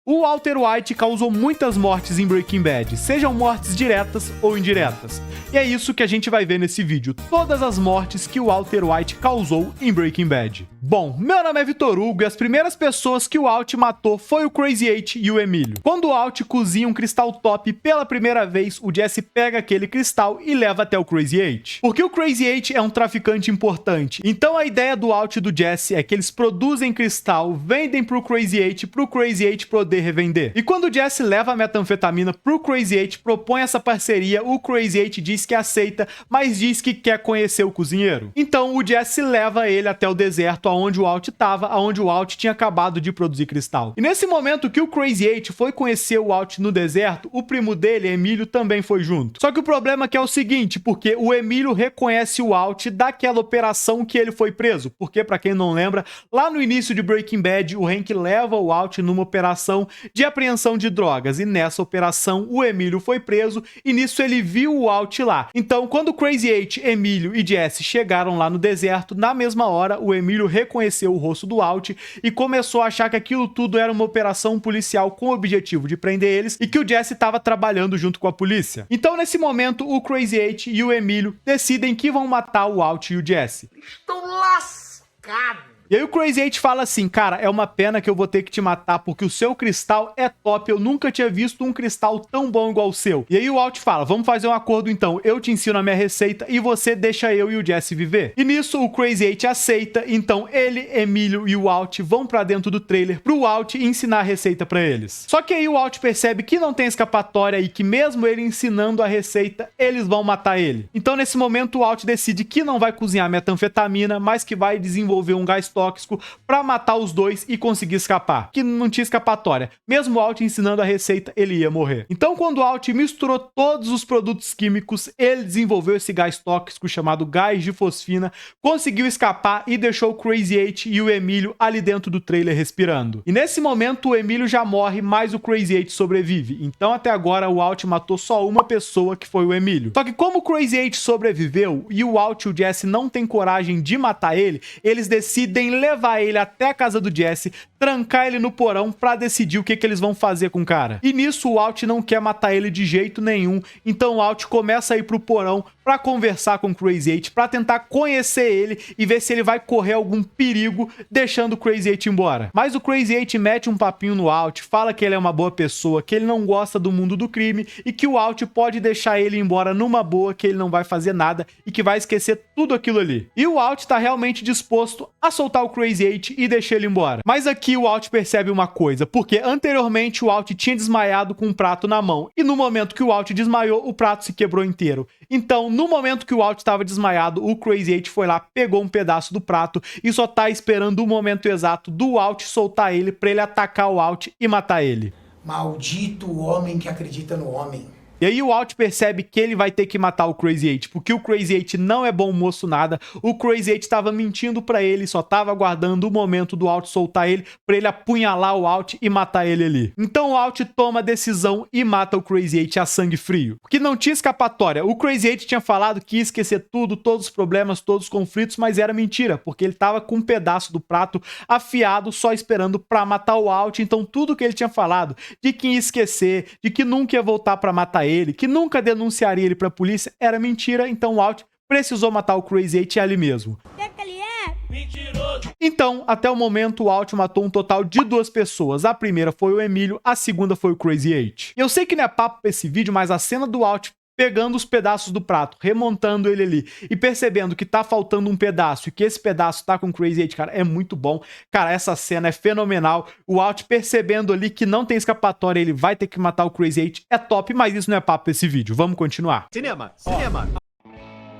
O Walter White causou muitas mortes em Breaking Bad, sejam mortes diretas ou indiretas. E é isso que a gente vai ver nesse vídeo, todas as mortes que o Walter White causou em Breaking Bad. Bom, meu nome é Vitor Hugo e as primeiras pessoas que o Walt matou foi o Crazy 8 e o Emílio. Quando o Walt cozinha um cristal top pela primeira vez, o Jesse pega aquele cristal e leva até o Crazy 8. Porque o Crazy 8 é um traficante importante, então a ideia do Walt e do Jesse é que eles produzem cristal, vendem pro Crazy 8 poder revender. E quando o Jesse leva a metanfetamina pro Crazy 8, propõe essa parceria, o Crazy 8 diz que aceita, mas diz que quer conhecer o cozinheiro. Então o Jesse leva ele até o deserto onde o Walt estava, onde o Walt tinha acabado de produzir cristal. E nesse momento que o Crazy 8 foi conhecer o Walt no deserto, o primo dele, Emílio, também foi junto. Só que o problema é que é o seguinte, porque o Emílio reconhece o Walt daquela operação que ele foi preso. Porque, pra quem não lembra, lá no início de Breaking Bad, o Hank leva o Walt numa operação de apreensão de drogas. E nessa operação, o Emílio foi preso e nisso ele viu o Walt lá. Então, quando o Crazy 8, Emílio e Jesse chegaram lá no deserto, na mesma hora, o Emílio reconheceu o rosto do Walt e começou a achar que aquilo tudo era uma operação policial com o objetivo de prender eles e que o Jesse estava trabalhando junto com a polícia. Então, nesse momento, o Crazy 8 e o Emílio decidem que vão matar o Walt e o Jesse. Estou lascado. E aí o Crazy 8 fala assim, cara, é uma pena que eu vou ter que te matar porque o seu cristal é top, eu nunca tinha visto um cristal tão bom igual o seu. E aí o Walt fala, vamos fazer um acordo então, eu te ensino a minha receita e você deixa eu e o Jesse viver. E nisso o Crazy 8 aceita, então ele, Emílio e o Walt vão pra dentro do trailer pro Walt ensinar a receita pra eles. Só que aí o Walt percebe que não tem escapatória e que mesmo ele ensinando a receita, eles vão matar ele. Então nesse momento o Walt decide que não vai cozinhar metanfetamina, mas que vai desenvolver um gás tóxico pra matar os dois e conseguir escapar, que não tinha escapatória. Mesmo o Walt ensinando a receita, ele ia morrer. Então, quando o Walt misturou todos os produtos químicos, ele desenvolveu esse gás tóxico chamado gás de fosfina, conseguiu escapar e deixou o Crazy 8 e o Emílio ali dentro do trailer respirando. E nesse momento, o Emílio já morre, mas o Crazy 8 sobrevive. Então, até agora, o Walt matou só uma pessoa, que foi o Emílio. Só que como o Crazy 8 sobreviveu e o Walt e o Jesse não têm coragem de matar ele, eles decidem levar ele até a casa do Jesse, trancar ele no porão pra decidir o que eles vão fazer com o cara. E nisso o Walt não quer matar ele de jeito nenhum, então o Walt começa a ir pro porão pra conversar com o Crazy 8, pra tentar conhecer ele e ver se ele vai correr algum perigo deixando o Crazy 8 embora. Mas o Crazy 8 mete um papinho no Walt, fala que ele é uma boa pessoa, que ele não gosta do mundo do crime e que o Walt pode deixar ele embora numa boa, que ele não vai fazer nada e que vai esquecer tudo aquilo ali. E o Walt tá realmente disposto a soltar o Crazy 8 e deixar ele embora. Mas aqui o Walt percebe uma coisa, porque anteriormente o Walt tinha desmaiado com um prato na mão e no momento que o Walt desmaiou, o prato se quebrou inteiro. Então, no momento que o Walt estava desmaiado, o Crazy 8 foi lá, pegou um pedaço do prato e só tá esperando o momento exato do Walt soltar ele pra ele atacar o Walt e matar ele. Maldito o homem que acredita no homem. E aí o Walt percebe que ele vai ter que matar o Crazy 8, porque o Crazy 8 não é bom moço nada, o Crazy 8 estava mentindo pra ele, só estava aguardando o momento do Walt soltar ele, pra ele apunhalar o Walt e matar ele ali. Então o Walt toma a decisão e mata o Crazy 8 a sangue frio, porque não tinha escapatória. O Crazy 8 tinha falado que ia esquecer tudo, todos os problemas, todos os conflitos, mas era mentira, porque ele tava com um pedaço do prato afiado, só esperando pra matar o Walt, então tudo que ele tinha falado, de que ia esquecer, de que nunca ia voltar pra matar ele, que nunca denunciaria ele pra polícia, era mentira, então o Walt precisou matar o Crazy 8 ali mesmo. Mentiroso. Então, até o momento, o Walt matou um total de 2 pessoas. A primeira foi o Emílio, a segunda foi o Crazy 8. Eu sei que não é papo pra esse vídeo, mas a cena do Walt pegando os pedaços do prato, remontando ele ali e percebendo que tá faltando um pedaço e que esse pedaço tá com o Crazy 8, cara, é muito bom. Cara, essa cena é fenomenal. O Walt percebendo ali que não tem escapatória, ele vai ter que matar o Crazy 8, é top, mas isso não é papo pra esse vídeo. Vamos continuar. Cinema.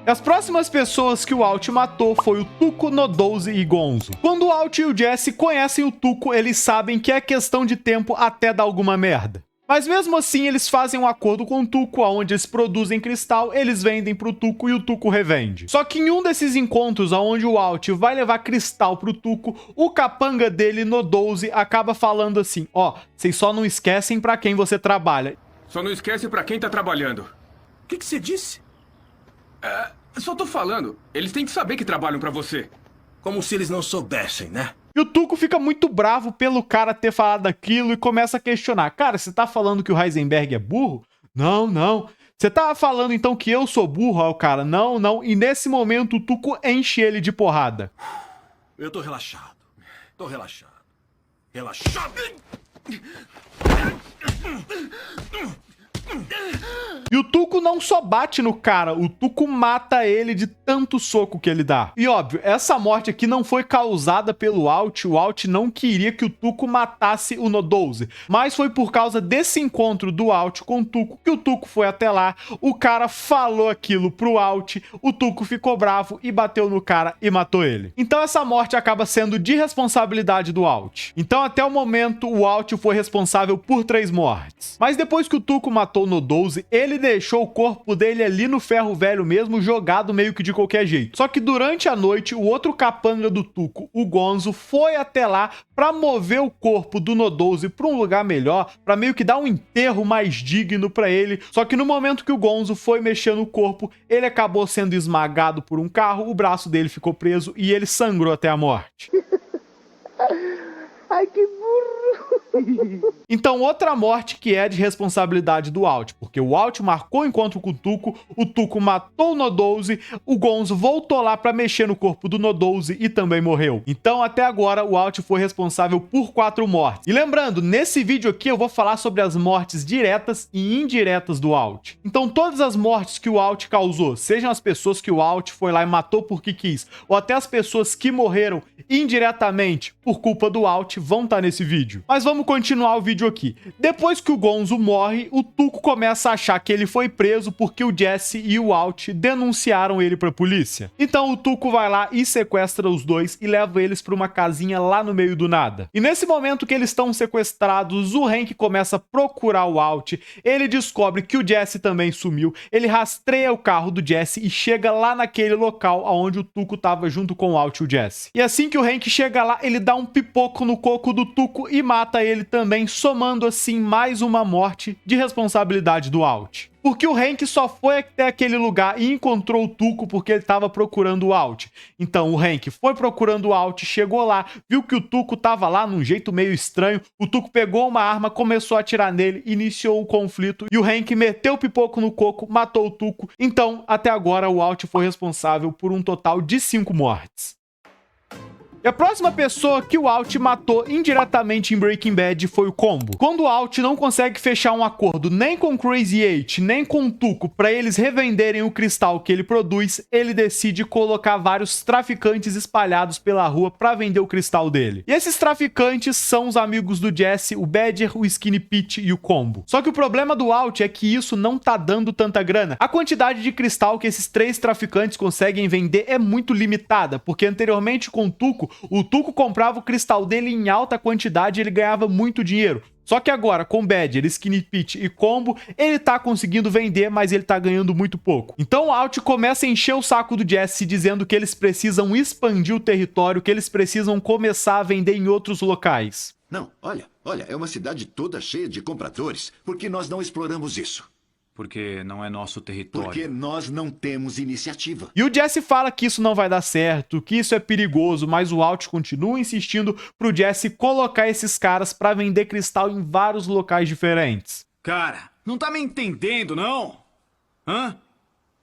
As próximas pessoas que o Walt matou foi o Tuco, No-12 e Gonzo. Quando o Walt e o Jesse conhecem o Tuco, eles sabem que é questão de tempo até dar alguma merda. Mas mesmo assim, eles fazem um acordo com o Tuco, onde eles produzem cristal, eles vendem pro Tuco e o Tuco revende. Só que em um desses encontros, onde o Walt vai levar cristal pro Tuco, o capanga dele, No-12, acaba falando assim, ó, vocês só não esquecem pra quem você trabalha. Só não esquece pra quem tá trabalhando. O que você disse? Só tô falando. Eles têm que saber que trabalham pra você. Como se eles não soubessem, né? E o Tuco fica muito bravo pelo cara ter falado aquilo e começa a questionar. Cara, você tá falando que o Heisenberg é burro? Não, não. Você tá falando então que eu sou burro? Ó, o cara, não, não. E nesse momento o Tuco enche ele de porrada. Eu tô relaxado. Tô relaxado. Relaxado. E o Tuco não só bate no cara, o Tuco mata ele de tanto soco que ele dá. E óbvio, essa morte aqui não foi causada pelo Alt, o Alt não queria que o Tuco matasse o No-12, mas foi por causa desse encontro do Alt com o Tuco que o Tuco foi até lá, o cara falou aquilo pro Alt, o Tuco ficou bravo e bateu no cara e matou ele. Então essa morte acaba sendo de responsabilidade do Alt. Então até o momento o Alt foi responsável por 3 mortes. Mas depois que o Tuco matou o No-12, ele deixou o corpo dele ali no ferro velho mesmo, jogado meio que de qualquer jeito. Só que durante a noite, o outro capanga do Tuco, o Gonzo, foi até lá pra mover o corpo do No-12 pra um lugar melhor, pra meio que dar um enterro mais digno pra ele. Só que no momento que o Gonzo foi mexer no corpo, ele acabou sendo esmagado por um carro, o braço dele ficou preso e ele sangrou até a morte. Ai, que burro! Então, outra morte que é de responsabilidade do Alt, porque o Alt marcou o encontro com o Tuco matou o No-12, o Gonzo voltou lá pra mexer no corpo do No-12 e também morreu. Então, até agora, o Alt foi responsável por 4 mortes. E lembrando, nesse vídeo aqui eu vou falar sobre as mortes diretas e indiretas do Alt. Então, todas as mortes que o Alt causou, sejam as pessoas que o Alt foi lá e matou porque quis, ou até as pessoas que morreram indiretamente por culpa do Alt, vão estar nesse vídeo. Mas vamos continuar o vídeo aqui. Depois que o Gonzo morre, o Tuco começa a achar que ele foi preso porque o Jesse e o Alt denunciaram ele pra polícia. Então o Tuco vai lá e sequestra os dois e leva eles pra uma casinha lá no meio do nada. E nesse momento que eles estão sequestrados, o Hank começa a procurar o Alt, ele descobre que o Jesse também sumiu, ele rastreia o carro do Jesse e chega lá naquele local onde o Tuco tava junto com o Alt e o Jesse. E assim que o Hank chega lá, ele dá um pipoco no coco do Tuco e mata ele também, somando assim mais uma morte de responsabilidade do Alt. Porque o Hank só foi até aquele lugar e encontrou o Tuco porque ele estava procurando o Alt. Então o Hank foi procurando o Alt, chegou lá, viu que o Tuco tava lá num jeito meio estranho, o Tuco pegou uma arma, começou a atirar nele, iniciou o conflito e o Hank meteu o pipoco no coco, matou o Tuco. Então, até agora o Alt foi responsável por um total de 5 mortes. E a próxima pessoa que o Alt matou indiretamente em Breaking Bad foi o Combo. Quando o Alt não consegue fechar um acordo nem com Crazy Eight, nem com o Tuco para eles revenderem o cristal que ele produz, ele decide colocar vários traficantes espalhados pela rua para vender o cristal dele. E esses traficantes são os amigos do Jesse, o Badger, o Skinny Pete e o Combo. Só que o problema do Alt é que isso não tá dando tanta grana. A quantidade de cristal que esses 3 traficantes conseguem vender é muito limitada, porque anteriormente com o Tuco comprava o cristal dele em alta quantidade e ele ganhava muito dinheiro. Só que agora, com Badger, Skinny Pete e Combo, ele tá conseguindo vender, mas ele tá ganhando muito pouco. Então o Alt começa a encher o saco do Jesse, dizendo que eles precisam expandir o território, que eles precisam começar a vender em outros locais. Não, olha, é uma cidade toda cheia de compradores. Por que nós não exploramos isso? Porque não é nosso território. Porque nós não temos iniciativa. E o Jesse fala que isso não vai dar certo, que isso é perigoso, mas o Alt continua insistindo pro Jesse colocar esses caras pra vender cristal em vários locais diferentes. Cara, não tá me entendendo, não? Hã?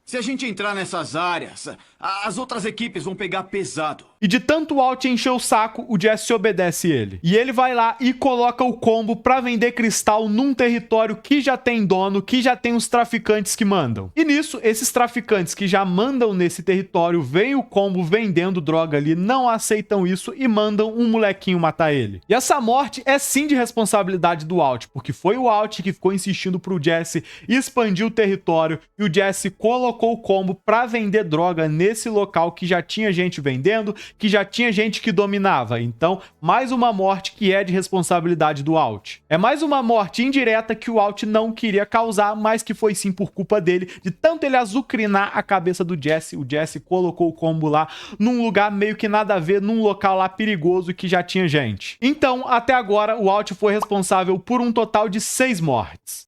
Se a gente entrar nessas áreas, as outras equipes vão pegar pesado. E de tanto o Alt encher o saco, o Jesse obedece ele. E ele vai lá e coloca o Combo pra vender cristal num território que já tem dono, que já tem os traficantes que mandam. E nisso, esses traficantes que já mandam nesse território, veem o Combo vendendo droga ali, não aceitam isso e mandam um molequinho matar ele. E essa morte é sim de responsabilidade do Alt, porque foi o Alt que ficou insistindo pro Jesse expandir o território e o Jesse colocou o Combo pra vender droga nesse local que já tinha gente vendendo, que já tinha gente que dominava. Então, mais uma morte que é de responsabilidade do Alt. É mais uma morte indireta que o Alt não queria causar, mas que foi sim por culpa dele, de tanto ele azucrinar a cabeça do Jesse. O Jesse colocou o Combo lá num lugar meio que nada a ver, num local lá perigoso que já tinha gente. Então, até agora, o Alt foi responsável por um total de 6 mortes.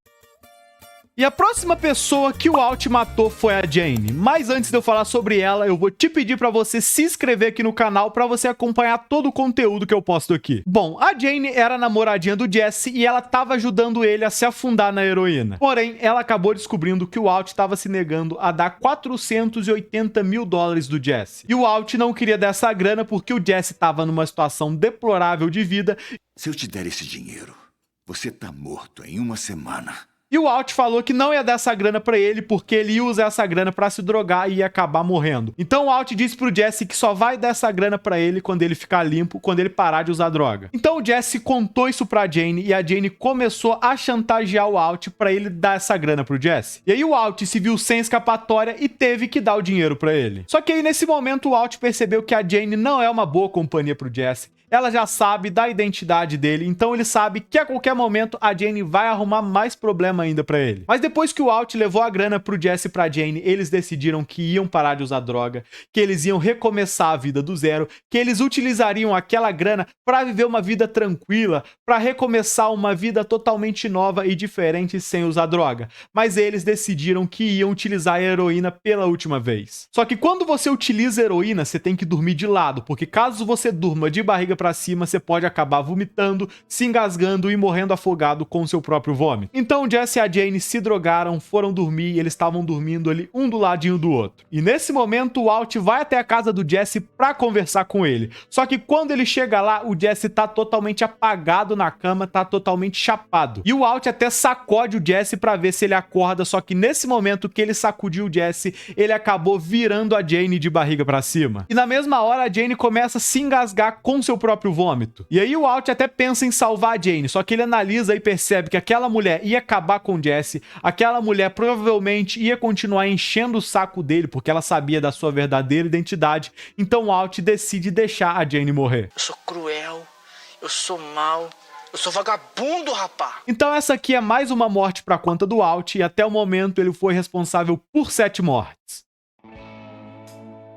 E a próxima pessoa que o Alt matou foi a Jane. Mas antes de eu falar sobre ela, eu vou te pedir pra você se inscrever aqui no canal pra você acompanhar todo o conteúdo que eu posto aqui. Bom, a Jane era a namoradinha do Jesse e ela tava ajudando ele a se afundar na heroína. Porém, ela acabou descobrindo que o Alt tava se negando a dar 480 mil dólares do Jesse. E o Alt não queria dar essa grana porque o Jesse tava numa situação deplorável de vida. Se eu te der esse dinheiro, você tá morto em uma semana. E o Alt falou que não ia dar essa grana pra ele porque ele ia usar essa grana pra se drogar e ia acabar morrendo. Então o Alt disse pro Jesse que só vai dar essa grana pra ele quando ele ficar limpo, quando ele parar de usar droga. Então o Jesse contou isso pra Jane e a Jane começou a chantagear o Alt pra ele dar essa grana pro Jesse. E aí o Alt se viu sem escapatória e teve que dar o dinheiro pra ele. Só que aí nesse momento o Alt percebeu que a Jane não é uma boa companhia pro Jesse. Ela já sabe da identidade dele, então ele sabe que a qualquer momento a Jane vai arrumar mais problema ainda pra ele. Mas depois que o Alt levou a grana pro Jesse e pra Jane, eles decidiram que iam parar de usar droga, que eles iam recomeçar a vida do zero, que eles utilizariam aquela grana pra viver uma vida tranquila, pra recomeçar uma vida totalmente nova e diferente sem usar droga. Mas eles decidiram que iam utilizar a heroína pela última vez. Só que quando você utiliza heroína, você tem que dormir de lado, porque caso você durma de barriga pra cima, você pode acabar vomitando, se engasgando e morrendo afogado com seu próprio vômito. Então o Jesse e a Jane se drogaram, foram dormir e eles estavam dormindo ali um do ladinho do outro. E nesse momento o Alt vai até a casa do Jesse pra conversar com ele. Só que quando ele chega lá, o Jesse tá totalmente apagado na cama, tá totalmente chapado. E o Alt até sacode o Jesse pra ver se ele acorda, só que nesse momento que ele sacudiu o Jesse, ele acabou virando a Jane de barriga pra cima. E na mesma hora a Jane começa a se engasgar com seu próprio vômito. E aí o Alt até pensa em salvar a Jane, só que ele analisa e percebe que aquela mulher ia acabar com o Jesse, aquela mulher provavelmente ia continuar enchendo o saco dele, porque ela sabia da sua verdadeira identidade, então o Alt decide deixar a Jane morrer. Eu sou cruel, eu sou mau, eu sou vagabundo, rapá! Então essa aqui é mais uma morte pra conta do Alt, e até o momento ele foi responsável por 7 mortes.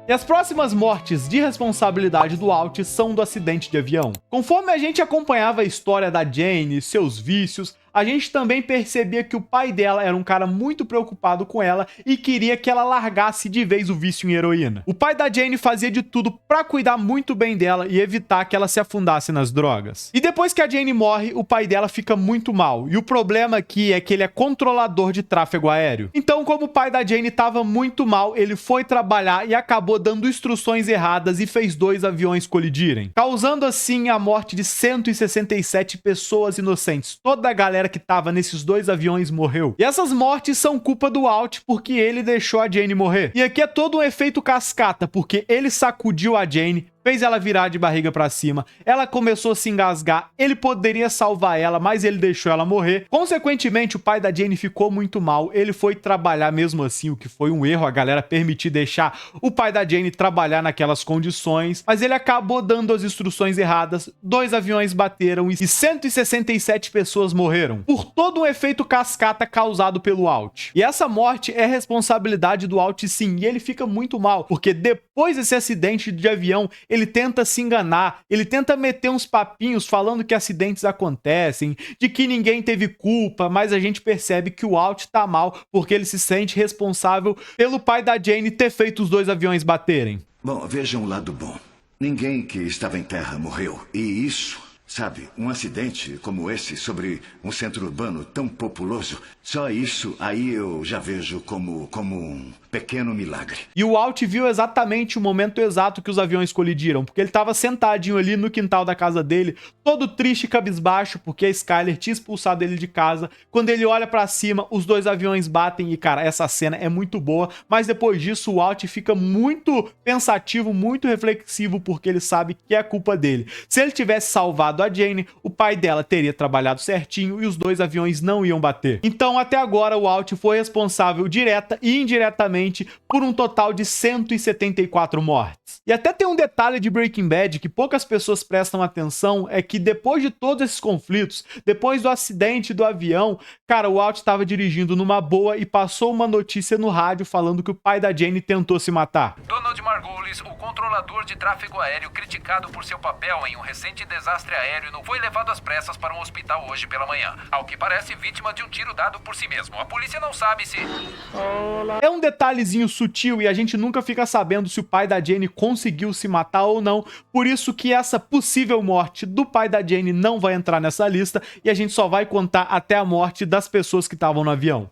E as próximas mortes de responsabilidade do Alt são do acidente de avião. Conforme a gente acompanhava a história da Jane, seus vícios, a gente também percebia que o pai dela era um cara muito preocupado com ela e queria que ela largasse de vez o vício em heroína. O pai da Jane fazia de tudo pra cuidar muito bem dela e evitar que ela se afundasse nas drogas. E depois que a Jane morre, o pai dela fica muito mal. E o problema aqui é que ele é controlador de tráfego aéreo. Então, como o pai da Jane estava muito mal, ele foi trabalhar e acabou dando instruções erradas e fez 2 aviões colidirem, causando assim a morte de 167 pessoas inocentes. Toda a galera que tava nesses 2 aviões morreu. E essas mortes são culpa do Alt porque ele deixou a Jane morrer. E aqui é todo um efeito cascata, porque ele sacudiu a Jane, fez ela virar de barriga pra cima, ela começou a se engasgar, ele poderia salvar ela, mas ele deixou ela morrer. Consequentemente, o pai da Jane ficou muito mal, ele foi trabalhar mesmo assim, o que foi um erro, a galera permitir deixar o pai da Jane trabalhar naquelas condições, mas ele acabou dando as instruções erradas, 2 aviões bateram e 167 pessoas morreram, por todo um efeito cascata causado pelo Alt. E essa morte é responsabilidade do Alt sim, e ele fica muito mal, porque depois desse acidente de avião, ele tenta se enganar, ele tenta meter uns papinhos falando que acidentes acontecem, de que ninguém teve culpa, mas a gente percebe que o Alt tá mal porque ele se sente responsável pelo pai da Jane ter feito os 2 aviões baterem. Bom, vejam o lado bom. Ninguém que estava em terra morreu. E isso, sabe, um acidente como esse sobre um centro urbano tão populoso, só isso aí eu já vejo como um pequeno milagre. E o Alt viu exatamente o momento exato que os aviões colidiram, porque ele tava sentadinho ali no quintal da casa dele, todo triste e cabisbaixo, porque a Skyler tinha expulsado ele de casa. Quando ele olha pra cima, os 2 aviões batem e, cara, essa cena é muito boa, mas depois disso o Alt fica muito pensativo, muito reflexivo, porque ele sabe que é culpa dele. Se ele tivesse salvado a Jane, o pai dela teria trabalhado certinho e os 2 aviões não iam bater. Então, até agora, o Alt foi responsável direta e indiretamente por um total de 174 mortes. E até tem um detalhe de Breaking Bad que poucas pessoas prestam atenção, é que depois de todos esses conflitos, depois do acidente do avião, cara, o Alt estava dirigindo numa boa e passou uma notícia no rádio falando que o pai da Jane tentou se matar. Donald Mark Margulis, o controlador de tráfego aéreo criticado por seu papel em um recente desastre aéreo, não foi levado às pressas para um hospital hoje pela manhã. Ao que parece, vítima de um tiro dado por si mesmo. A polícia não sabe se... É um detalhezinho sutil e a gente nunca fica sabendo se o pai da Jane conseguiu se matar ou não, por isso que essa possível morte do pai da Jane não vai entrar nessa lista e a gente só vai contar até a morte das pessoas que estavam no avião.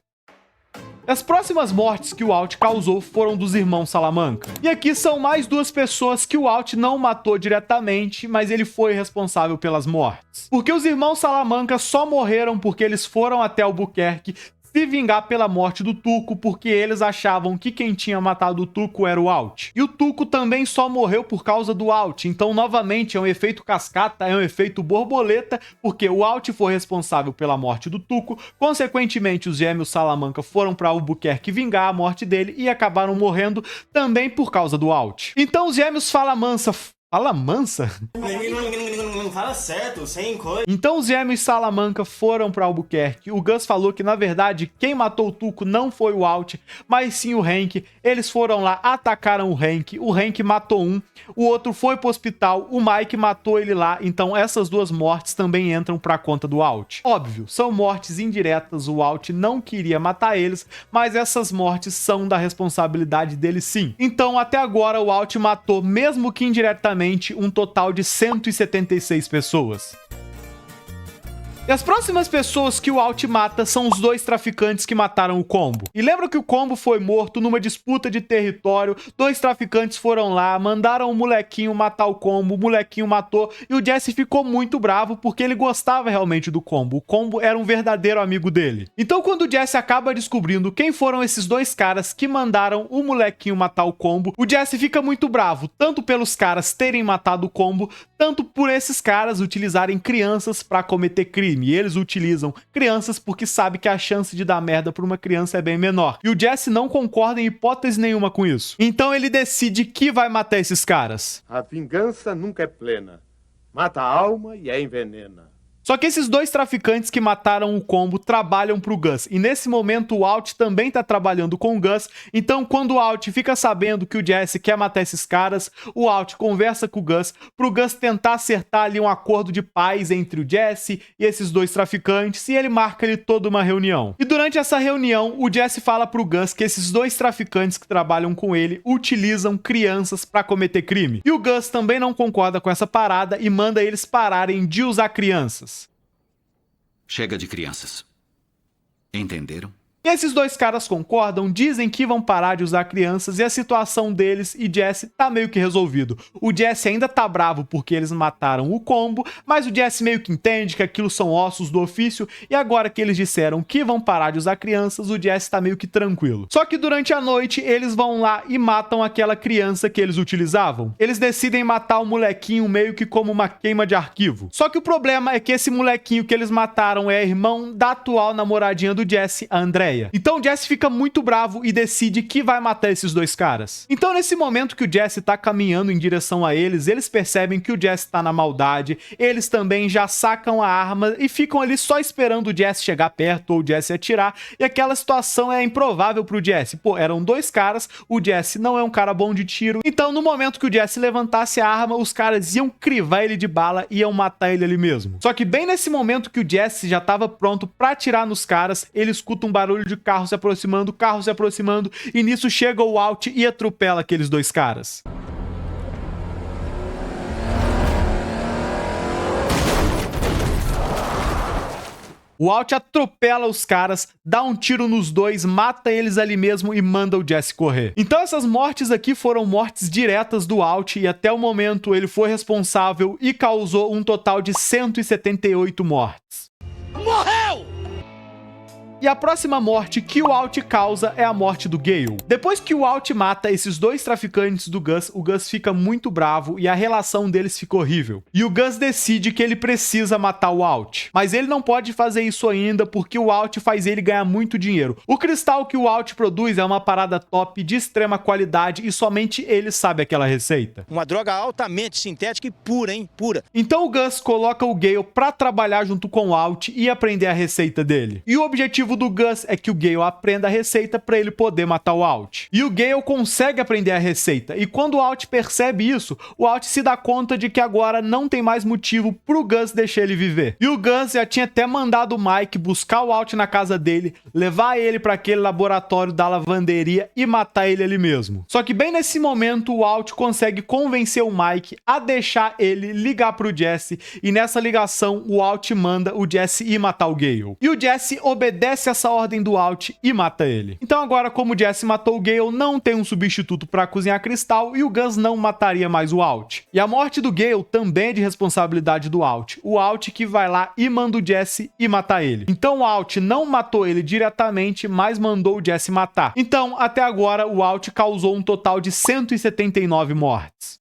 As próximas mortes que o Walt causou foram dos irmãos Salamanca. E aqui são mais duas pessoas que o Walt não matou diretamente, mas ele foi responsável pelas mortes. Porque os irmãos Salamanca só morreram porque eles foram até Albuquerque se vingar pela morte do Tuco, porque eles achavam que quem tinha matado o Tuco era o Walt. E o Tuco também só morreu por causa do Walt, então novamente é um efeito cascata, é um efeito borboleta, porque o Walt foi responsável pela morte do Tuco, consequentemente os gêmeos Salamanca foram para Albuquerque vingar a morte dele e acabaram morrendo também por causa do Walt. Então os gêmeos Salamanca... Fala mansa? Não fala certo, sem coisa. Então os gêmeos Salamanca foram para Albuquerque. O Gus falou que, na verdade, quem matou o Tuco não foi o Walt, mas sim o Hank. Eles foram lá, atacaram o Hank matou um, o outro foi pro hospital, o Mike matou ele lá, então essas duas mortes também entram pra conta do Walt. Óbvio, são mortes indiretas, o Walt não queria matar eles, mas essas mortes são da responsabilidade dele sim. Então até agora o Walt matou, mesmo que indiretamente, um total de 176 pessoas. E as próximas pessoas que o Walt mata são os dois traficantes que mataram o Combo. E lembra que o Combo foi morto numa disputa de território, dois traficantes foram lá, mandaram o molequinho matar o Combo, o molequinho matou, e o Jesse ficou muito bravo porque ele gostava realmente do Combo. O Combo era um verdadeiro amigo dele. Então quando o Jesse acaba descobrindo quem foram esses dois caras que mandaram o molequinho matar o Combo, o Jesse fica muito bravo, tanto pelos caras terem matado o Combo, tanto por esses caras utilizarem crianças pra cometer crime. E eles utilizam crianças porque sabe que a chance de dar merda pra uma criança é bem menor. E o Jesse não concorda em hipótese nenhuma com isso. Então ele decide que vai matar esses caras. A vingança nunca é plena. Mata a alma e a envenena. Só que esses dois traficantes que mataram o Combo trabalham pro Gus. E nesse momento o Walt também tá trabalhando com o Gus. Então quando o Walt fica sabendo que o Jesse quer matar esses caras, o Walt conversa com o Gus pro Gus tentar acertar ali um acordo de paz entre o Jesse e esses dois traficantes. E ele marca ali toda uma reunião. E durante essa reunião o Jesse fala pro Gus que esses dois traficantes que trabalham com ele utilizam crianças pra cometer crime. E o Gus também não concorda com essa parada e manda eles pararem de usar crianças. Chega de crianças. Entenderam? E esses dois caras concordam, dizem que vão parar de usar crianças e a situação deles e Jesse tá meio que resolvido. O Jesse ainda tá bravo porque eles mataram o Combo, mas o Jesse meio que entende que aquilo são ossos do ofício e agora que eles disseram que vão parar de usar crianças, o Jesse tá meio que tranquilo. Só que durante a noite eles vão lá e matam aquela criança que eles utilizavam. Eles decidem matar o molequinho meio que como uma queima de arquivo. Só que o problema é que esse molequinho que eles mataram é irmão da atual namoradinha do Jesse, a Andrea. Então o Jesse fica muito bravo e decide que vai matar esses dois caras. Então nesse momento que o Jesse tá caminhando em direção a eles, eles percebem que o Jesse tá na maldade, eles também já sacam a arma e ficam ali só esperando o Jesse chegar perto ou o Jesse atirar, e aquela situação é improvável pro Jesse. Pô, eram dois caras, o Jesse não é um cara bom de tiro, então no momento que o Jesse levantasse a arma, os caras iam crivar ele de bala e iam matar ele ali mesmo. Só que bem nesse momento que o Jesse já tava pronto pra atirar nos caras, ele escuta um barulho de carro se aproximando, e nisso chega o Walt e atropela aqueles dois caras. O Walt atropela os caras, dá um tiro nos dois, mata eles ali mesmo e manda o Jesse correr. Então essas mortes aqui foram mortes diretas do Walt e até o momento ele foi responsável e causou um total de 178 mortes. Morreu! E a próxima morte que o Walt causa é a morte do Gale. Depois que o Walt mata esses dois traficantes do Gus, o Gus fica muito bravo e a relação deles fica horrível. E o Gus decide que ele precisa matar o Walt. Mas ele não pode fazer isso ainda porque o Walt faz ele ganhar muito dinheiro. O cristal que o Walt produz é uma parada top, de extrema qualidade e somente ele sabe aquela receita. Uma droga altamente sintética e pura, hein? Pura. Então o Gus coloca o Gale pra trabalhar junto com o Walt e aprender a receita dele. E o objetivo objetivo do Gus é que o Gale aprenda a receita para ele poder matar o Alt. E o Gale consegue aprender a receita, e quando o Alt percebe isso, o Alt se dá conta de que agora não tem mais motivo pro Gus deixar ele viver. E o Gus já tinha até mandado o Mike buscar o Alt na casa dele, levar ele para aquele laboratório da lavanderia e matar ele ali mesmo. Só que bem nesse momento o Alt consegue convencer o Mike a deixar ele ligar pro Jesse, e nessa ligação o Alt manda o Jesse ir matar o Gale. E o Jesse obedece essa ordem do Alt e mata ele. Então agora, como o Jesse matou o Gale, não tem um substituto para cozinhar cristal e o Gus não mataria mais o Alt. E a morte do Gale também é de responsabilidade do Alt. O Alt que vai lá e manda o Jesse ir matar ele. Então o Alt não matou ele diretamente, mas mandou o Jesse matar. Então, até agora, o Alt causou um total de 179 mortes.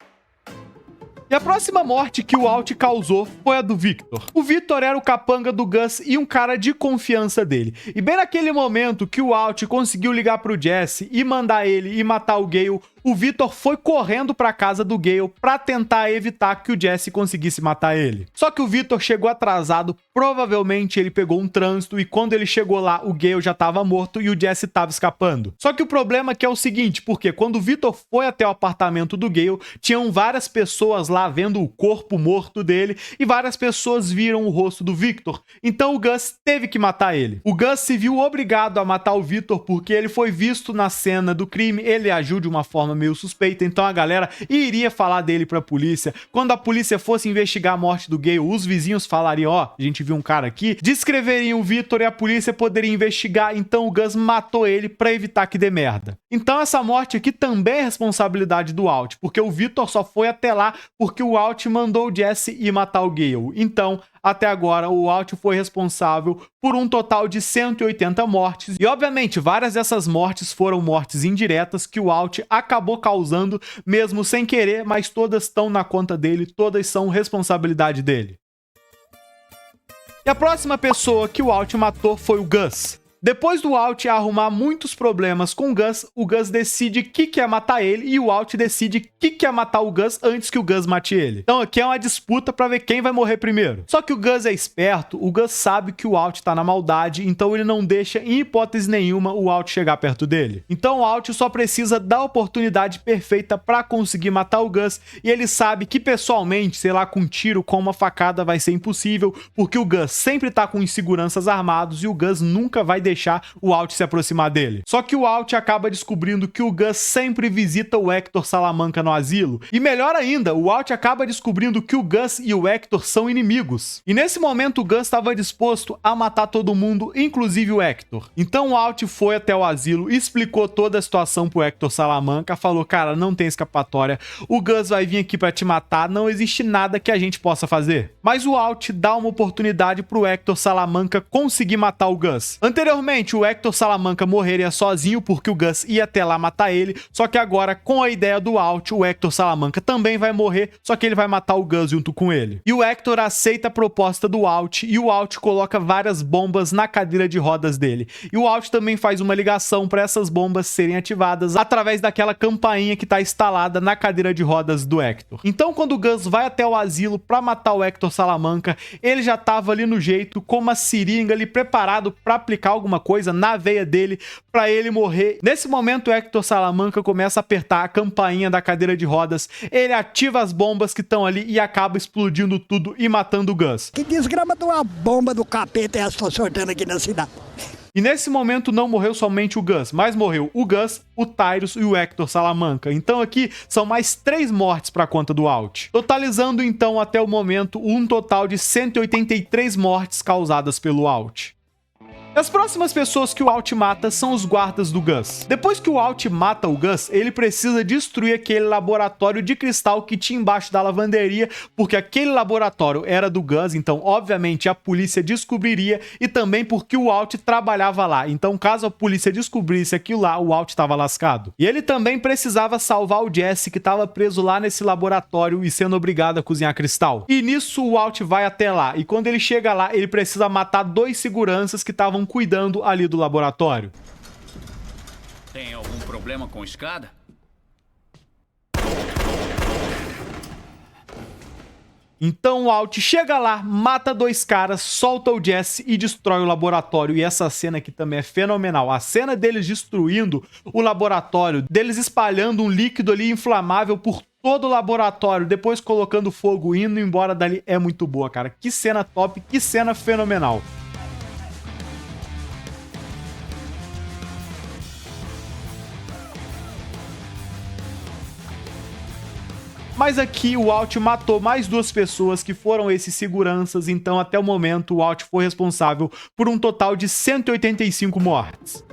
E a próxima morte que o Alt causou foi a do Victor. O Victor era o capanga do Gus e um cara de confiança dele. E bem naquele momento que o Alt conseguiu ligar pro Jesse e mandar ele ir matar o Gale, o Victor foi correndo pra casa do Gale pra tentar evitar que o Jesse conseguisse matar ele. Só que o Victor chegou atrasado, provavelmente ele pegou um trânsito e quando ele chegou lá, o Gale já tava morto e o Jesse tava escapando. Só que o problema aqui é o seguinte, porque quando o Victor foi até o apartamento do Gale, tinham várias pessoas lá vendo o corpo morto dele e várias pessoas viram o rosto do Victor. Então o Gus teve que matar ele. O Gus se viu obrigado a matar o Victor porque ele foi visto na cena do crime, ele agiu de uma forma meio suspeita, então a galera iria falar dele pra polícia. Quando a polícia fosse investigar a morte do Gale, os vizinhos falariam, ó, a gente viu um cara aqui, descreveriam o Victor e a polícia poderia investigar, então o Gus matou ele pra evitar que dê merda. Então essa morte aqui também é responsabilidade do Alt, porque o Victor só foi até lá porque o Alt mandou o Jesse ir matar o Gale. Então, até agora, o Alt foi responsável por um total de 180 mortes. E, obviamente, várias dessas mortes foram mortes indiretas que o Alt acabou causando, mesmo sem querer, mas todas estão na conta dele, todas são responsabilidade dele. E a próxima pessoa que o Alt matou foi o Gus. Depois do Alt arrumar muitos problemas com o Gus decide que quer matar ele e o Alt decide que quer matar o Gus antes que o Gus mate ele. Então aqui é uma disputa pra ver quem vai morrer primeiro. Só que o Gus é esperto, o Gus sabe que o Alt tá na maldade, então ele não deixa em hipótese nenhuma o Alt chegar perto dele. Então o Alt só precisa da oportunidade perfeita pra conseguir matar o Gus e ele sabe que pessoalmente, sei lá, com um tiro, com uma facada vai ser impossível, porque o Gus sempre tá com inseguranças armados e o Gus nunca vai deixar o Alt se aproximar dele. Só que o Alt acaba descobrindo que o Gus sempre visita o Hector Salamanca no asilo. E melhor ainda, o Alt acaba descobrindo que o Gus e o Hector são inimigos. E nesse momento o Gus estava disposto a matar todo mundo, inclusive o Hector. Então o Alt foi até o asilo, explicou toda a situação pro Hector Salamanca, falou, cara, não tem escapatória, o Gus vai vir aqui pra te matar, não existe nada que a gente possa fazer. Mas o Alt dá uma oportunidade pro Hector Salamanca conseguir matar o Gus. Anteriormente, o Hector Salamanca morreria sozinho porque o Gus ia até lá matar ele, só que agora, com a ideia do Alt, o Hector Salamanca também vai morrer, só que ele vai matar o Gus junto com ele. E o Hector aceita a proposta do Alt e o Alt coloca várias bombas na cadeira de rodas dele. E o Alt também faz uma ligação para essas bombas serem ativadas através daquela campainha que está instalada na cadeira de rodas do Hector. Então, quando o Gus vai até o asilo para matar o Hector Salamanca, ele já estava ali no jeito, com uma seringa ali preparado para aplicar alguma coisa na veia dele para ele morrer. Nesse momento, o Hector Salamanca começa a apertar a campainha da cadeira de rodas, ele ativa as bombas que estão ali e acaba explodindo tudo e matando o Gus. Que desgrama de uma bomba do capeta é essa que tô soltando aqui na cidade? E nesse momento não morreu somente o Gus, mas morreu o Gus, o Tyrus e o Hector Salamanca. Então aqui são mais 3 mortes para conta do Alt. Totalizando então até o momento um total de 183 mortes causadas pelo Alt. As próximas pessoas que o Alt mata são os guardas do Gus. Depois que o Alt mata o Gus, ele precisa destruir aquele laboratório de cristal que tinha embaixo da lavanderia, porque aquele laboratório era do Gus, então obviamente a polícia descobriria, e também porque o Alt trabalhava lá, então caso a polícia descobrisse aquilo lá, o Alt estava lascado. E ele também precisava salvar o Jesse, que estava preso lá nesse laboratório e sendo obrigado a cozinhar cristal. E nisso o Alt vai até lá, e quando ele chega lá, ele precisa matar 2 seguranças que estavam cuidando ali do laboratório. Tem algum problema com escada? Então o Alt chega lá, mata 2 caras, solta o Jesse e destrói o laboratório. E essa cena aqui também é fenomenal. A cena deles destruindo o laboratório, deles espalhando um líquido ali inflamável por todo o laboratório, depois colocando fogo e indo embora dali, é muito boa, cara. Que cena top, que cena fenomenal. Mas aqui o Alt matou mais 2 pessoas que foram esses seguranças, então até o momento o Alt foi responsável por um total de 185 mortes.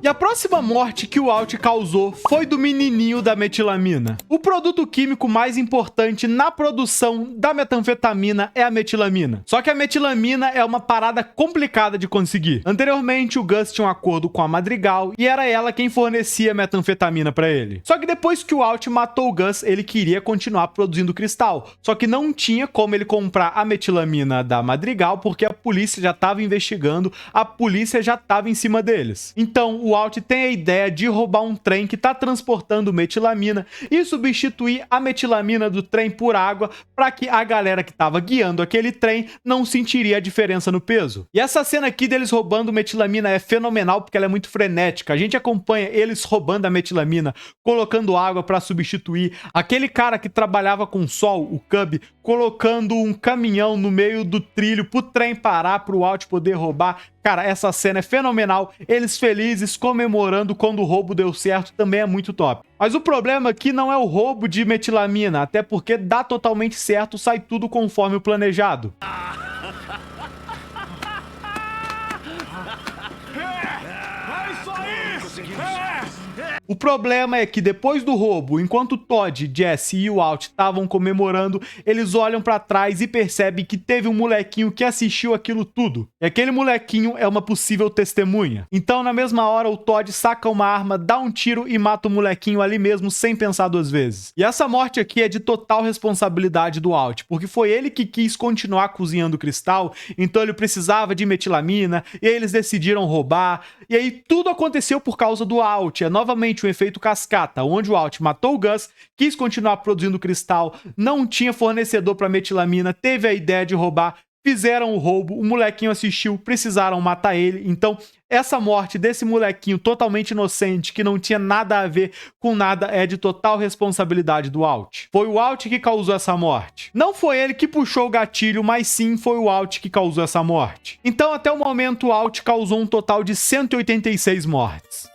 E a próxima morte que o Alt causou foi do menininho da metilamina. O produto químico mais importante na produção da metanfetamina é a metilamina. Só que a metilamina é uma parada complicada de conseguir. Anteriormente, o Gus tinha um acordo com a Madrigal e era ela quem fornecia a metanfetamina para ele. Só que depois que o Alt matou o Gus, ele queria continuar produzindo cristal. Só que não tinha como ele comprar a metilamina da Madrigal porque a polícia já estava investigando, a polícia já estava em cima deles. Então, o Alt tem a ideia de roubar um trem que está transportando metilamina e substituir a metilamina do trem por água para que a galera que estava guiando aquele trem não sentiria a diferença no peso. E essa cena aqui deles roubando metilamina é fenomenal porque ela é muito frenética. A gente acompanha eles roubando a metilamina, colocando água para substituir. Aquele cara que trabalhava com sol, o Cub, colocando um caminhão no meio do trilho pro trem parar, pro Alt poder roubar. Cara, essa cena é fenomenal. Eles felizes, comemorando quando o roubo deu certo, também é muito top. Mas o problema aqui não é o roubo de metilamina, até porque dá totalmente certo, sai tudo conforme o planejado. O problema é que depois do roubo, enquanto Todd, Jesse e o Alt estavam comemorando, eles olham pra trás e percebem que teve um molequinho que assistiu aquilo tudo. E aquele molequinho é uma possível testemunha. Então, na mesma hora, o Todd saca uma arma, dá um tiro e mata o molequinho ali mesmo, sem pensar 2 vezes. E essa morte aqui é de total responsabilidade do Alt, porque foi ele que quis continuar cozinhando cristal, então ele precisava de metilamina, e aí eles decidiram roubar, e aí tudo aconteceu por causa do Alt. É novamente um efeito cascata, onde o Alt matou o Gus, quis continuar produzindo cristal, não tinha fornecedor para metilamina, teve a ideia de roubar, fizeram o roubo, o molequinho assistiu, precisaram matar ele. Então, essa morte desse molequinho totalmente inocente, que não tinha nada a ver com nada, é de total responsabilidade do Alt. Foi o Alt que causou essa morte. Não foi ele que puxou o gatilho, mas sim foi o Alt que causou essa morte. Então, até o momento, o Alt causou um total de 186 mortes.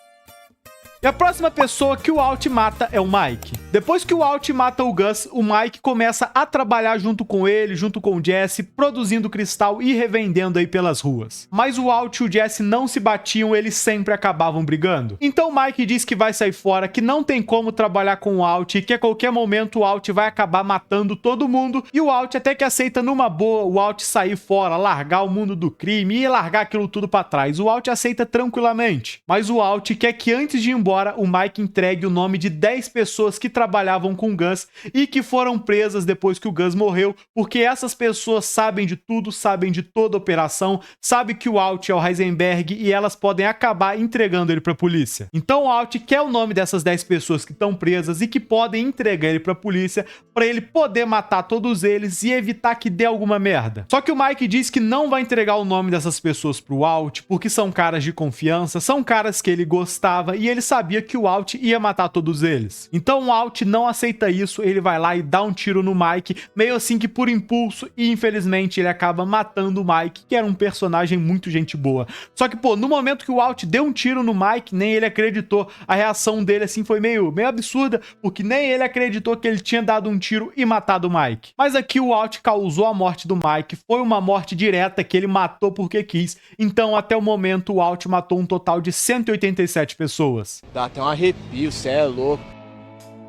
E a próxima pessoa que o Alt mata é o Mike. Depois que o Alt mata o Gus, o Mike começa a trabalhar junto com ele, junto com o Jesse, produzindo cristal e revendendo aí pelas ruas. Mas o Alt e o Jesse não se batiam, eles sempre acabavam brigando. Então o Mike diz que vai sair fora, que não tem como trabalhar com o Alt e que a qualquer momento o Alt vai acabar matando todo mundo. E o Alt até que aceita numa boa o Alt sair fora, largar o mundo do crime e largar aquilo tudo pra trás. O Alt aceita tranquilamente. Mas o Alt quer que antes de ir embora, o Mike entregue o nome de 10 pessoas que trabalhavam com o Gus e que foram presas depois que o Gus morreu, porque essas pessoas sabem de tudo, sabem de toda a operação, sabem que o Alt é o Heisenberg e elas podem acabar entregando ele pra polícia. Então o Alt quer o nome dessas 10 pessoas que estão presas e que podem entregar ele pra polícia pra ele poder matar todos eles e evitar que dê alguma merda. Só que o Mike diz que não vai entregar o nome dessas pessoas pro Alt porque são caras de confiança, são caras que ele gostava e ele sabia que o Alt ia matar todos eles. Então o Alt não aceita isso, ele vai lá e dá um tiro no Mike, meio assim que por impulso, e infelizmente ele acaba matando o Mike, que era um personagem muito gente boa. Só que, pô, no momento que o Alt deu um tiro no Mike, nem ele acreditou. A reação dele, assim, foi meio absurda, porque nem ele acreditou que ele tinha dado um tiro e matado o Mike. Mas aqui o Alt causou a morte do Mike, foi uma morte direta que ele matou porque quis. Então, até o momento, o Alt matou um total de 187 pessoas. Dá até um arrepio, cê é louco.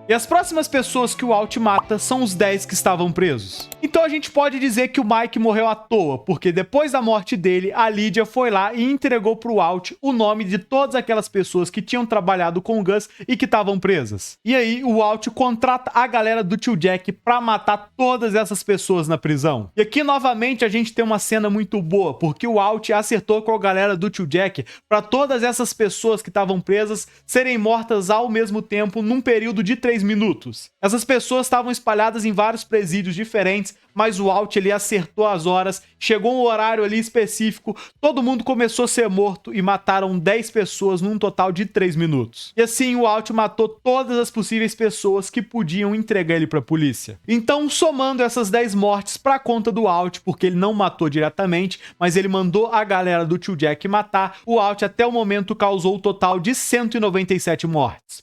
E as próximas pessoas que o Alt mata são os 10 que estavam presos. Então a gente pode dizer que o Mike morreu à toa, porque depois da morte dele, a Lydia foi lá e entregou pro Alt o nome de todas aquelas pessoas que tinham trabalhado com o Gus e que estavam presas. E aí o Alt contrata a galera do tio Jack pra matar todas essas pessoas na prisão. E aqui novamente a gente tem uma cena muito boa, porque o Alt acertou com a galera do tio Jack pra todas essas pessoas que estavam presas serem mortas ao mesmo tempo num período de 3 3 minutos. Essas pessoas estavam espalhadas em vários presídios diferentes, mas o Alt ele acertou as horas, chegou um horário ali específico, todo mundo começou a ser morto e mataram 10 pessoas num total de 3 minutos. E assim o Alt matou todas as possíveis pessoas que podiam entregar ele pra polícia. Então, somando essas 10 mortes pra conta do Alt, porque ele não matou diretamente, mas ele mandou a galera do Tio Jack matar, o Alt até o momento causou um total de 197 mortes.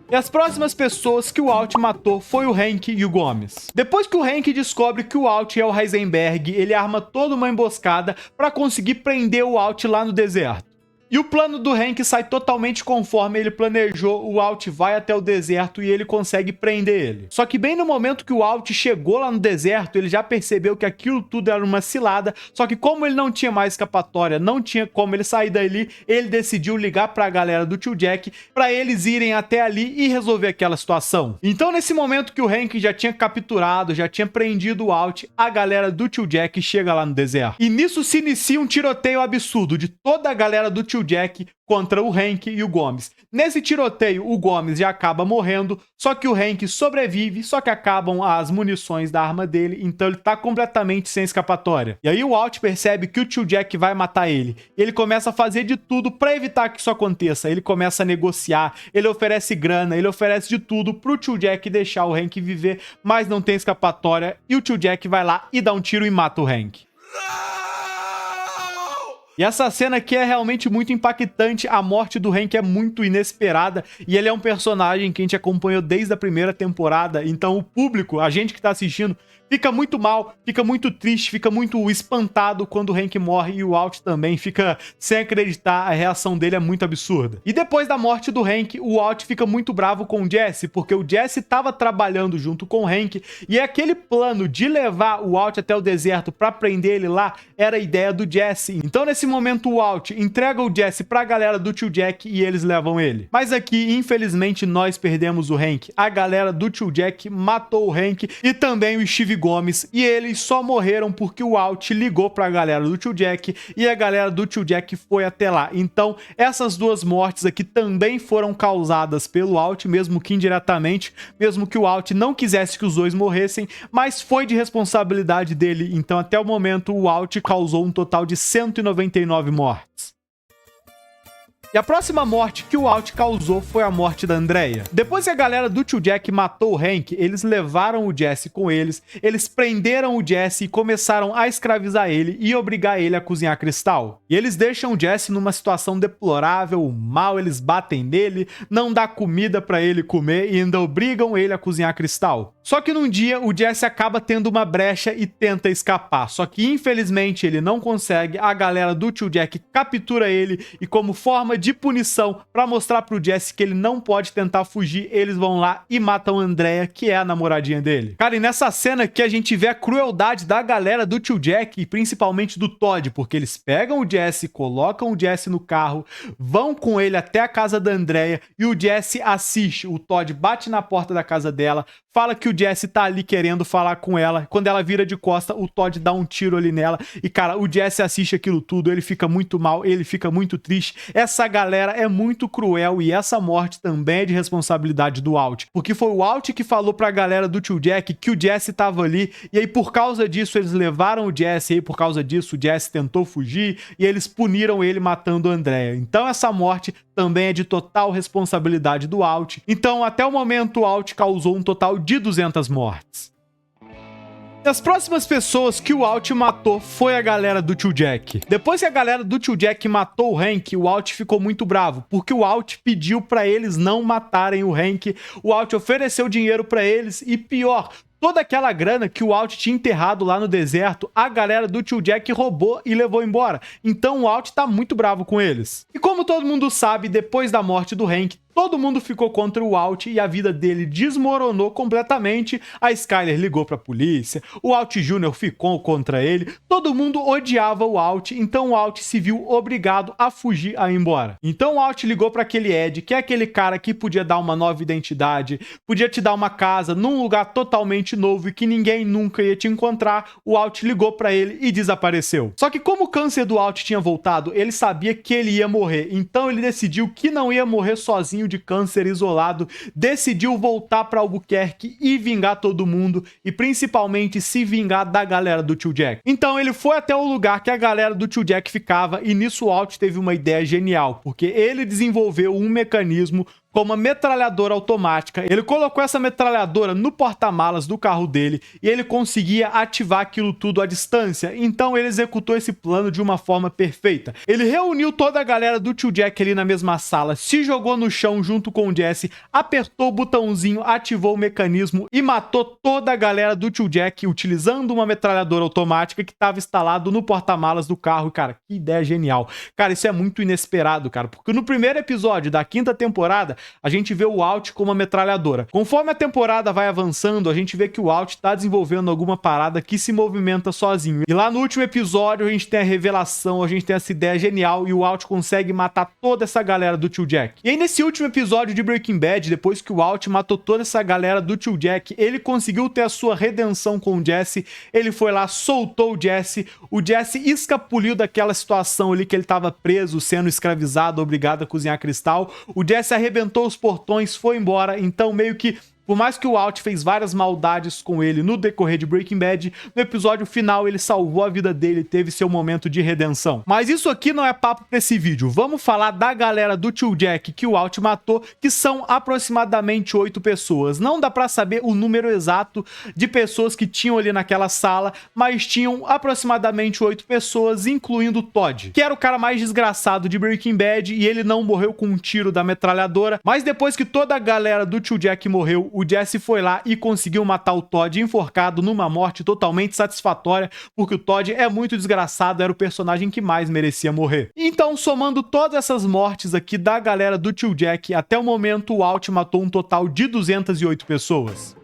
E as próximas pessoas que o Alt matou foi o Hank e o Gomes. Depois que o Hank descobre que o Alt é o Heisenberg, ele arma toda uma emboscada para conseguir prender o Alt lá no deserto. E o plano do Hank sai totalmente conforme ele planejou, o Alt vai até o deserto e ele consegue prender ele. Só que bem no momento que o Alt chegou lá no deserto, ele já percebeu que aquilo tudo era uma cilada, só que como ele não tinha mais escapatória, não tinha como ele sair dali, ele decidiu ligar pra galera do Tio Jack pra eles irem até ali e resolver aquela situação. Então nesse momento que o Hank já tinha capturado, já tinha prendido o Alt, a galera do Tio Jack chega lá no deserto. E nisso se inicia um tiroteio absurdo de toda a galera do Tio Jack contra o Hank e o Gomes. Nesse tiroteio, o Gomes já acaba morrendo, só que o Hank sobrevive, só que acabam as munições da arma dele, então ele tá completamente sem escapatória. E aí o Alt percebe que o Tio Jack vai matar ele. Ele começa a fazer de tudo pra evitar que isso aconteça. Ele começa a negociar, ele oferece grana, ele oferece de tudo pro Tio Jack deixar o Hank viver, mas não tem escapatória, e o Tio Jack vai lá e dá um tiro e mata o Hank. E essa cena aqui é realmente muito impactante, a morte do Hank é muito inesperada e ele é um personagem que a gente acompanhou desde a primeira temporada, então o público, a gente que tá assistindo, fica muito mal, fica muito triste, fica muito espantado quando o Hank morre e o Alt também fica sem acreditar, a reação dele é muito absurda. E depois da morte do Hank, o Alt fica muito bravo com o Jesse, porque o Jesse tava trabalhando junto com o Hank e aquele plano de levar o Alt até o deserto pra prender ele lá era a ideia do Jesse. Então nesse momento o Alt entrega o Jesse pra galera do Tio Jack e eles levam ele. Mas aqui, infelizmente, nós perdemos o Hank. A galera do Tio Jack matou o Hank e também o Steve Gomes, e eles só morreram porque o Alt ligou pra galera do Tio Jack e a galera do Tio Jack foi até lá. Então, essas duas mortes aqui também foram causadas pelo Alt, mesmo que indiretamente, mesmo que o Alt não quisesse que os dois morressem, mas foi de responsabilidade dele. Então, até o momento, o Alt causou um total de 199 mortes. E a próxima morte que o Alt causou foi a morte da Andrea. Depois que a galera do Tio Jack matou o Hank, eles levaram o Jesse com eles prenderam o Jesse e começaram a escravizar ele e obrigar ele a cozinhar cristal. E eles deixam o Jesse numa situação deplorável, mal, eles batem nele, não dá comida pra ele comer e ainda obrigam ele a cozinhar cristal. Só que num dia o Jesse acaba tendo uma brecha e tenta escapar, só que infelizmente ele não consegue, a galera do Tio Jack captura ele e como forma de punição, pra mostrar pro Jesse que ele não pode tentar fugir, eles vão lá e matam a Andrea, que é a namoradinha dele. Cara, e nessa cena aqui a gente vê a crueldade da galera do Tio Jack e principalmente do Todd, porque eles pegam o Jesse, colocam o Jesse no carro, vão com ele até a casa da Andrea e o Jesse assiste. O Todd bate na porta da casa dela, fala que o Jesse tá ali querendo falar com ela. Quando ela vira de costa, o Todd dá um tiro ali nela e, cara, o Jesse assiste aquilo tudo, ele fica muito mal, ele fica muito triste. Essa galera é muito cruel e essa morte também é de responsabilidade do Alt, porque foi o Alt que falou pra galera do Tio Jack que o Jesse tava ali e aí por causa disso eles levaram o Jesse e aí por causa disso o Jesse tentou fugir e eles puniram ele matando a Andrea. Então essa morte também é de total responsabilidade do Alt. Então até o momento o Alt causou um total de 200 mortes. As próximas pessoas que o Alt matou foi a galera do Tio Jack. Depois que a galera do Tio Jack matou o Hank, o Alt ficou muito bravo, porque o Alt pediu pra eles não matarem o Hank, o Alt ofereceu dinheiro pra eles e pior, toda aquela grana que o Alt tinha enterrado lá no deserto, a galera do Tio Jack roubou e levou embora. Então o Alt tá muito bravo com eles. E como todo mundo sabe, depois da morte do Hank, todo mundo ficou contra o Alt e a vida dele desmoronou completamente. A Skyler ligou pra polícia, o Alt Jr. ficou contra ele, todo mundo odiava o Alt, então o Alt se viu obrigado a fugir, a ir embora. Então o Alt ligou pra aquele Ed, que é aquele cara que podia dar uma nova identidade, podia te dar uma casa num lugar totalmente novo e que ninguém nunca ia te encontrar. O Alt ligou pra ele e desapareceu. Só que como o câncer do Alt tinha voltado, ele sabia que ele ia morrer, então ele decidiu que não ia morrer sozinho pouquinho de câncer isolado, decidiu voltar para Albuquerque e vingar todo mundo, e principalmente se vingar da galera do Tio Jack. Então ele foi até o lugar que a galera do Tio Jack ficava, e nisso o Walt teve uma ideia genial, porque ele desenvolveu um mecanismo com uma metralhadora automática. Ele colocou essa metralhadora no porta-malas do carro dele e ele conseguia ativar aquilo tudo à distância. Então ele executou esse plano de uma forma perfeita. Ele reuniu toda a galera do Tio Jack ali na mesma sala, se jogou no chão junto com o Jesse, apertou o botãozinho, ativou o mecanismo e matou toda a galera do Tio Jack utilizando uma metralhadora automática que estava instalado no porta-malas do carro. Cara, que ideia genial. Cara, isso é muito inesperado, cara, porque no primeiro episódio da 5ª temporada, a gente vê o Walt com uma metralhadora. Conforme a temporada vai avançando, a gente vê que o Walt tá desenvolvendo alguma parada que se movimenta sozinho. E lá no último episódio a gente tem a revelação, a gente tem essa ideia genial e o Walt consegue matar toda essa galera do Tio Jack. E aí nesse último episódio de Breaking Bad, depois que o Walt matou toda essa galera do Tio Jack, ele conseguiu ter a sua redenção com o Jesse, ele foi lá, soltou o Jesse escapuliu daquela situação ali que ele tava preso, sendo escravizado, obrigado a cozinhar cristal. O Jesse arrebentou os portões, foi embora, então meio que por mais que o Walt fez várias maldades com ele no decorrer de Breaking Bad, no episódio final ele salvou a vida dele, teve seu momento de redenção. Mas isso aqui não é papo pra esse vídeo, vamos falar da galera do Tio Jack que o Walt matou, que são aproximadamente 8 pessoas. Não dá pra saber o número exato de pessoas que tinham ali naquela sala, mas tinham aproximadamente 8 pessoas, incluindo o Todd, que era o cara mais desgraçado de Breaking Bad, e ele não morreu com um tiro da metralhadora, mas depois que toda a galera do Tio Jack morreu, o Jesse foi lá e conseguiu matar o Todd enforcado numa morte totalmente satisfatória, porque o Todd é muito desgraçado, era o personagem que mais merecia morrer. Então, somando todas essas mortes aqui da galera do Tio Jack, até o momento o Walt matou um total de 208 pessoas.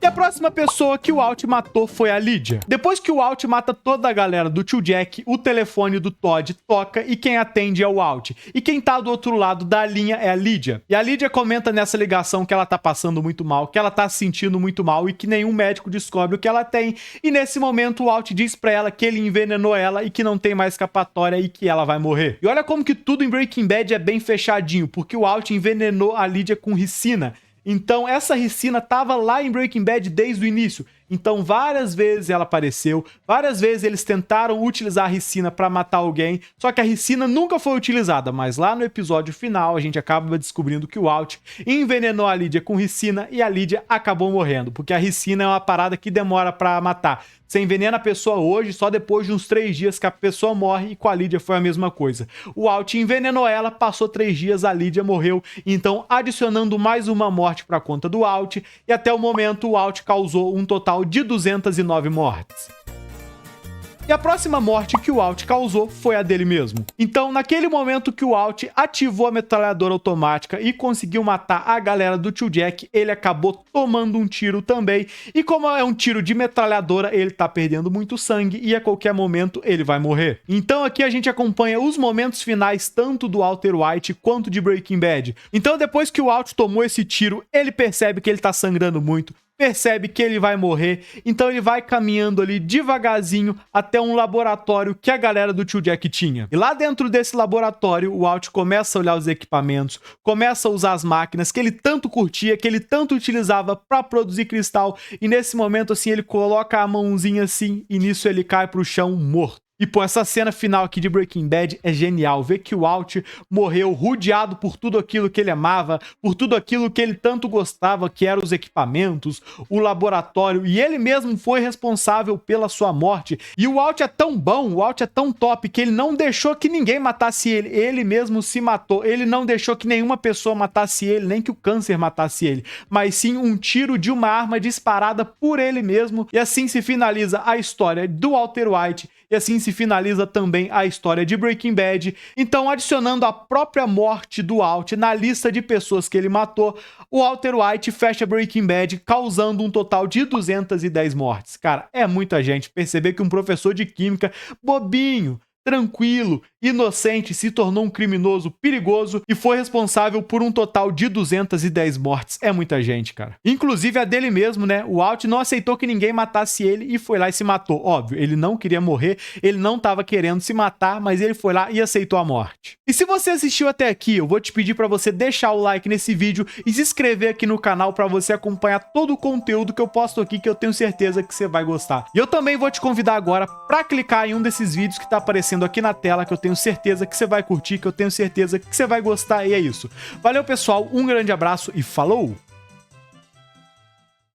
E a próxima pessoa que o Walt matou foi a Lydia. Depois que o Walt mata toda a galera do Tio Jack, o telefone do Todd toca e quem atende é o Walt. E quem tá do outro lado da linha é a Lydia. E a Lydia comenta nessa ligação que ela tá passando muito mal, que ela tá se sentindo muito mal e que nenhum médico descobre o que ela tem. E nesse momento o Walt diz pra ela que ele envenenou ela e que não tem mais escapatória e que ela vai morrer. E olha como que tudo em Breaking Bad é bem fechadinho, porque o Walt envenenou a Lydia com ricina. Então essa ricina tava lá em Breaking Bad desde o início. Então várias vezes ela apareceu, várias vezes eles tentaram utilizar a ricina para matar alguém, só que a ricina nunca foi utilizada, mas lá no episódio final a gente acaba descobrindo que o Walt envenenou a Lydia com ricina e a Lydia acabou morrendo, porque a ricina é uma parada que demora para matar. Você envenena a pessoa hoje, só depois de uns 3 dias que a pessoa morre, e com a Lydia foi a mesma coisa. O Walt envenenou ela, passou 3 dias, a Lydia morreu, então adicionando mais uma morte para a conta do Walt, e até o momento o Walt causou um total de 209 mortes. E a próxima morte que o Walt causou foi a dele mesmo. Então, naquele momento que o Walt ativou a metralhadora automática e conseguiu matar a galera do Tio Jack, ele acabou tomando um tiro também. E como é um tiro de metralhadora, ele tá perdendo muito sangue e a qualquer momento ele vai morrer. Então aqui a gente acompanha os momentos finais tanto do Walter White quanto de Breaking Bad. Então depois que o Walt tomou esse tiro, ele percebe que ele tá sangrando muito, percebe que ele vai morrer, então ele vai caminhando ali devagarzinho até um laboratório que a galera do Tio Jack tinha. E lá dentro desse laboratório, o Walt começa a olhar os equipamentos, começa a usar as máquinas que ele tanto curtia, que ele tanto utilizava para produzir cristal, e nesse momento assim ele coloca a mãozinha assim e nisso ele cai pro chão morto. E pô, essa cena final aqui de Breaking Bad é genial, ver que o Walt morreu rodeado por tudo aquilo que ele amava, por tudo aquilo que ele tanto gostava, que eram os equipamentos, o laboratório, e ele mesmo foi responsável pela sua morte. E o Walt é tão bom, o Walt é tão top, que ele não deixou que ninguém matasse ele, ele mesmo se matou, ele não deixou que nenhuma pessoa matasse ele, nem que o câncer matasse ele, mas sim um tiro de uma arma disparada por ele mesmo, e assim se finaliza a história do Walter White. E assim se finaliza também a história de Breaking Bad. Então, adicionando a própria morte do Walt na lista de pessoas que ele matou, o Walter White fecha Breaking Bad, causando um total de 210 mortes. Cara, é muita gente. Perceber que um professor de química, bobinho, tranquilo, inocente, se tornou um criminoso perigoso e foi responsável por um total de 210 mortes. É muita gente, cara. Inclusive a dele mesmo, né? O Walt não aceitou que ninguém matasse ele e foi lá e se matou. Óbvio, ele não queria morrer, ele não estava querendo se matar, mas ele foi lá e aceitou a morte. E se você assistiu até aqui, eu vou te pedir para você deixar o like nesse vídeo e se inscrever aqui no canal para você acompanhar todo o conteúdo que eu posto aqui, que eu tenho certeza que você vai gostar. E eu também vou te convidar agora para clicar em um desses vídeos que tá aparecendo aqui na tela, que eu tenho certeza que você vai curtir, que eu tenho certeza que você vai gostar, e é isso. Valeu, pessoal, um grande abraço e falou!